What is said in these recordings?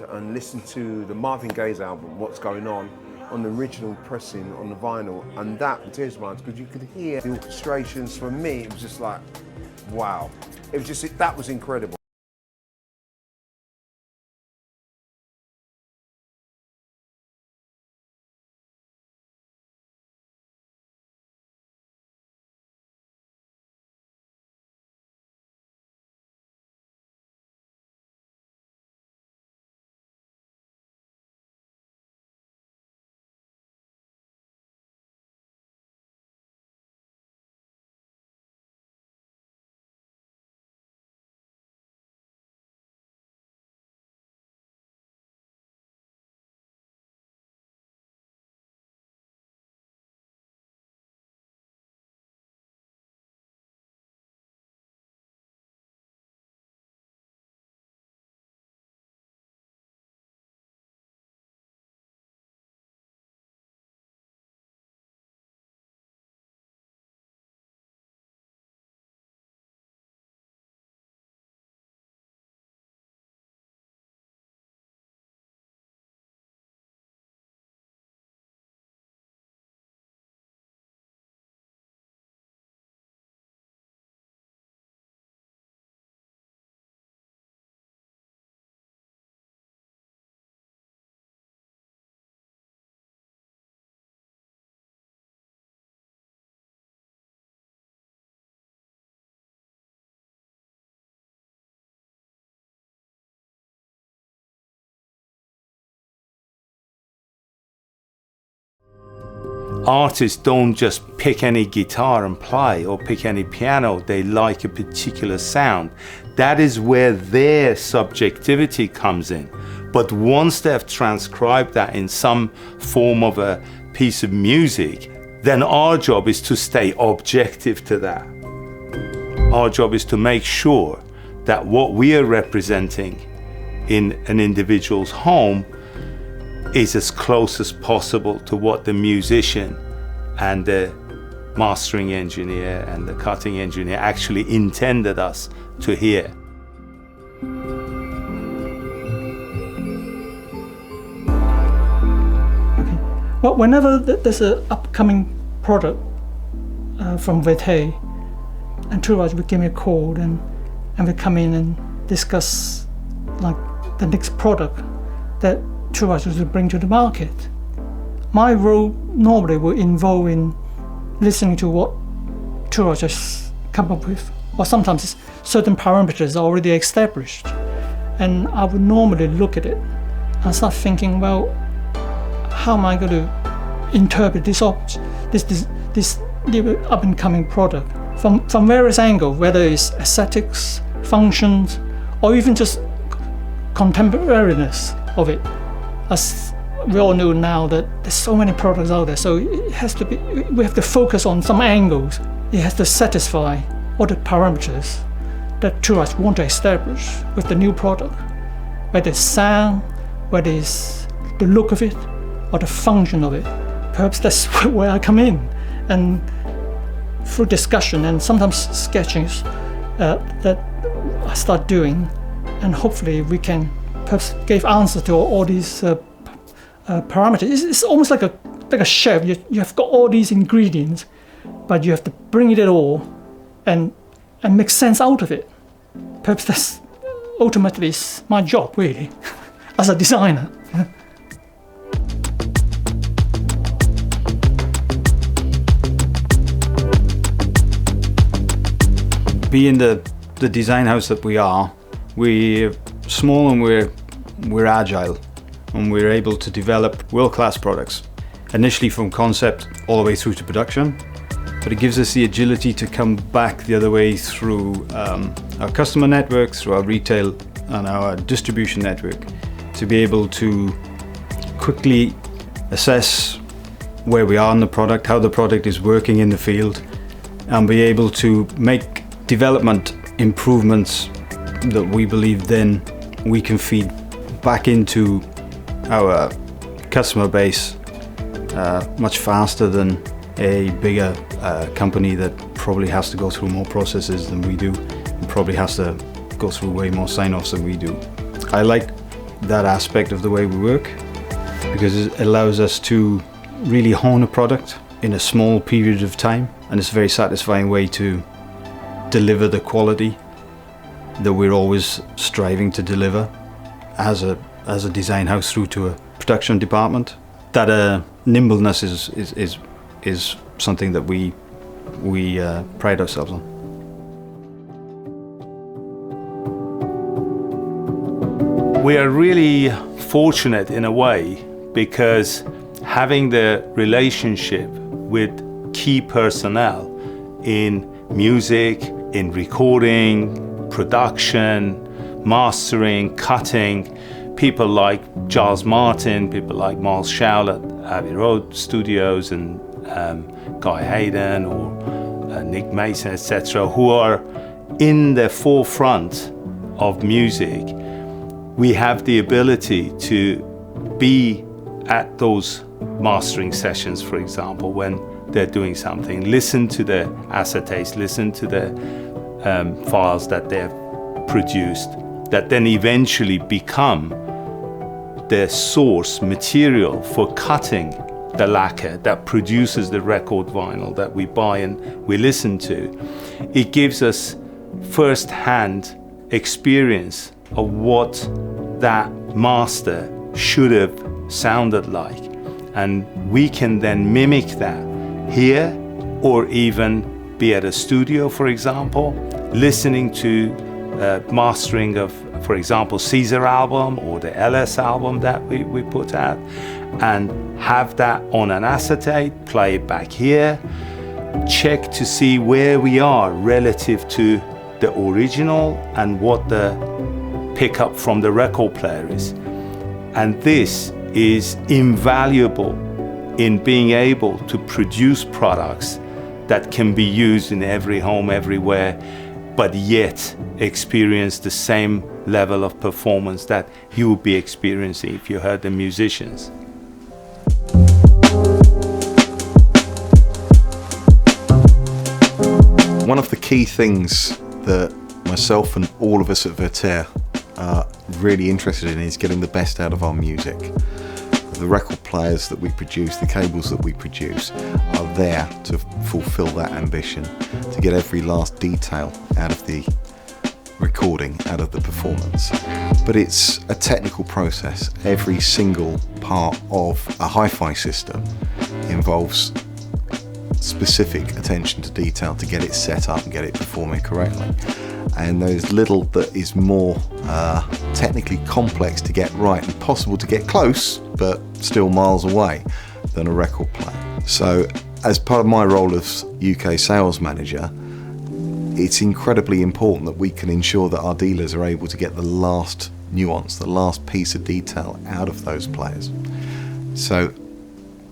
And listen to the Marvin Gaye's album, What's Going On the original pressing on the vinyl, and that tears my eyes because you could hear the orchestrations. For me, it was just like, wow. It was just, that was incredible. Artists don't just pick any guitar and play or pick any piano. They like a particular sound. That is where their subjectivity comes in. But once they've transcribed that in some form of a piece of music, then our job is to stay objective to that. Our job is to make sure that what we are representing in an individual's home is as close as possible to what the musician and the mastering engineer and the cutting engineer actually intended us to hear. Okay. Well, whenever there's an upcoming product from Vertere, and Touraj would give me a call and we come in and discuss like the next product that Touraj was to bring to the market. My role normally will involve in listening to what Touraj has come up with, or sometimes certain parameters are already established, and I would normally look at it and start thinking, well, how am I going to interpret this new up and coming product from various angles, whether it's aesthetics, functions, or even just contemporariness of it. As we all know now that there's so many products out there, so it has to be, we have to focus on some angles. It has to satisfy all the parameters that Touraj want to establish with the new product, whether it's sound, whether it's the look of it, or the function of it. Perhaps that's where I come in, and through discussion and sometimes sketchings that I start doing, and hopefully we can perhaps give answer to all these parameters. It's almost like a chef. You have got all these ingredients, but you have to bring it all and make sense out of it. Perhaps that's ultimately my job, really, as a designer. Being the design house that we are, we're small and we're agile, and we're able to develop world-class products, initially from concept all the way through to production. But it gives us the agility to come back the other way through our customer network, through our retail and our distribution network, to be able to quickly assess where we are on the product, how the product is working in the field, and be able to make development improvements that we believe then we can feed back into our customer base much faster than a bigger company that probably has to go through more processes than we do, and probably has to go through way more sign-offs than we do. I like that aspect of the way we work, because it allows us to really hone a product in a small period of time, and it's a very satisfying way to deliver the quality that we're always striving to deliver as a design house through to a production department. That nimbleness is something that we pride ourselves on. We are really fortunate in a way, because having the relationship with key personnel in music, in recording, production, mastering, cutting, people like Giles Martin, people like Miles Shaw at Abbey Road Studios, and Guy Hayden or Nick Mason, etc., who are in the forefront of music. We have the ability to be at those mastering sessions, for example, when they're doing something, listen to the acetates, listen to the files that they've produced, that then eventually become the source material for cutting the lacquer that produces the record vinyl that we buy and we listen to. It gives us first-hand experience of what that master should have sounded like, and we can then mimic that here, or even be at a studio, for example, listening to mastering of, for example, Caesar album or the LS album that we put out, and have that on an acetate, play it back here, check to see where we are relative to the original and what the pickup from the record player is. And this is invaluable in being able to produce products that can be used in every home, everywhere, but yet experience the same level of performance that you would be experiencing if you heard the musicians. One of the key things that myself and all of us at Vertere are really interested in is getting the best out of our music. The record players that we produce, the cables that we produce, are there to fulfill that ambition, to get every last detail out of the recording, out of the performance. But it's a technical process. Every single part of a hi-fi system involves specific attention to detail to get it set up and get it performing correctly. And there's little that is more technically complex to get right and possible to get close, but still miles away, than a record player. So as part of my role as UK sales manager, it's incredibly important that we can ensure that our dealers are able to get the last nuance, the last piece of detail out of those players. So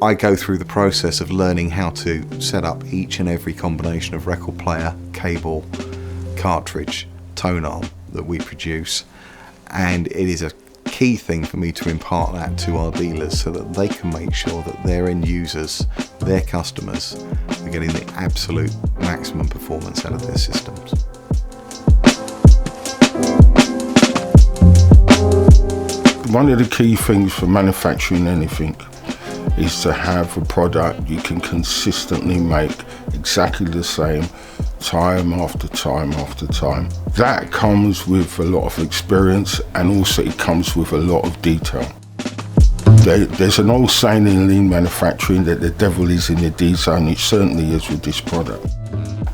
I go through the process of learning how to set up each and every combination of record player, cable, cartridge, tone arm that we produce, and it is a key thing for me to impart that to our dealers so that they can make sure that their end users, their customers, are getting the absolute maximum performance out of their systems. One of the key things for manufacturing anything is to have a product you can consistently make exactly the same time after time after time. That comes with a lot of experience, and also it comes with a lot of detail. There's an old saying in lean manufacturing that the devil is in the detail, and it certainly is with this product.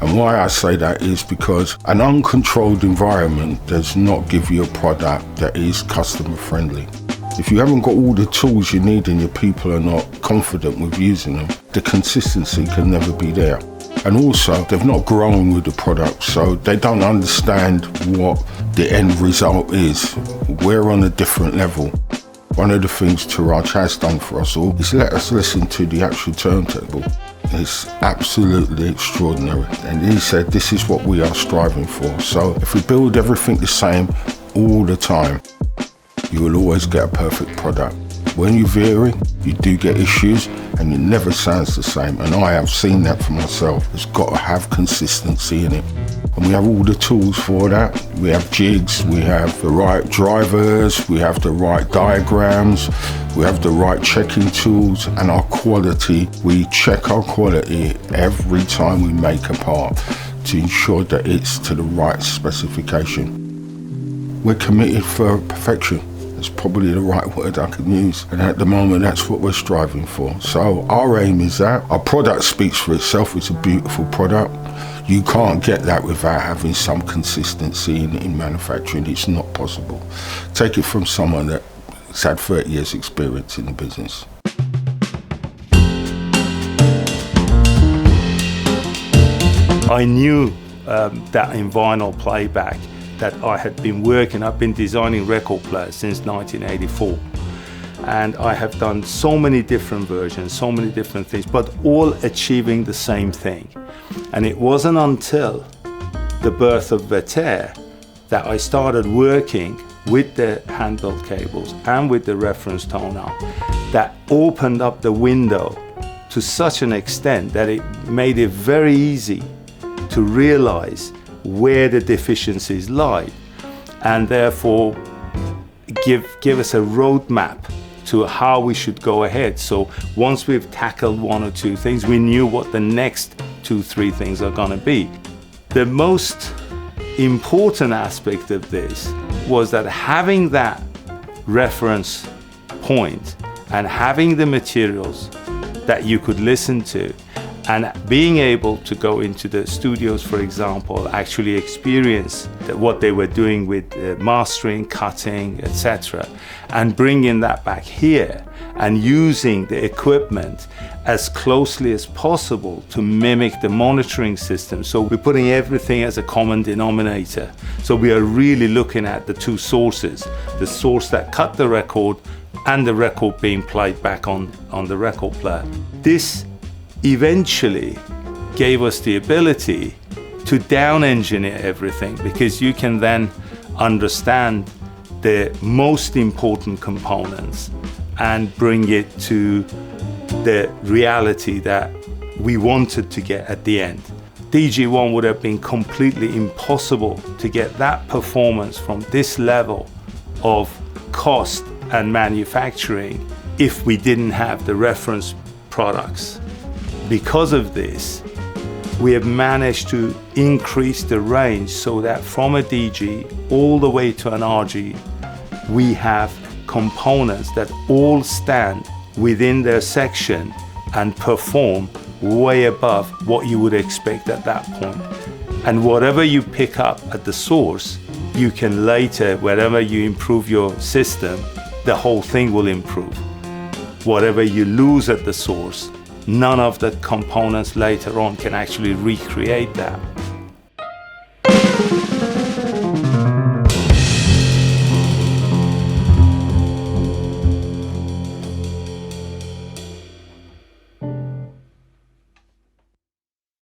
And why I say that is because an uncontrolled environment does not give you a product that is customer friendly. If you haven't got all the tools you need and your people are not confident with using them, the consistency can never be there. And also, they've not grown with the product, so they don't understand what the end result is. We're on a different level. One of the things Touraj has done for us all is let us listen to the actual turntable. It's absolutely extraordinary. And he said, this is what we are striving for. So if we build everything the same all the time, you will always get a perfect product. When you vary, you do get issues, and it never sounds the same. And I have seen that for myself. It's got to have consistency in it. And we have all the tools for that. We have jigs, we have the right drivers, we have the right diagrams, we have the right checking tools, and our quality. We check our quality every time we make a part to ensure that it's to the right specification. We're committed for perfection. That's probably the right word I can use. And at the moment, that's what we're striving for. So our aim is that. Our product speaks for itself. It's a beautiful product. You can't get that without having some consistency in manufacturing. It's not possible. Take it from someone that's had 30 years experience in the business. I knew that in vinyl playback that I had been working, I've been designing record players since 1984. And I have done so many different versions, so many different things, but all achieving the same thing. And it wasn't until the birth of Vertere that I started working with the handheld cables and with the reference toner that opened up the window to such an extent that it made it very easy to realize where the deficiencies lie, and therefore give us a roadmap to how we should go ahead. So once we've tackled one or two things, we knew what the next 2-3 things are going to be. The most important aspect of this was that having that reference point and having the materials that you could listen to, and being able to go into the studios, for example, actually experience what they were doing with mastering, cutting, etc., and bringing that back here and using the equipment as closely as possible to mimic the monitoring system. So we're putting everything as a common denominator. So we are really looking at the two sources, the source that cut the record and the record being played back on the record player. This eventually gave us the ability to down engineer everything, because you can then understand the most important components and bring it to the reality that we wanted to get at the end. DG1 would have been completely impossible to get that performance from this level of cost and manufacturing if we didn't have the reference products. Because of this, we have managed to increase the range so that from a DG all the way to an RG, we have components that all stand within their section and perform way above what you would expect at that point. And whatever you pick up at the source, you can later, wherever you improve your system, the whole thing will improve. Whatever you lose at the source, none of the components later on can actually recreate that.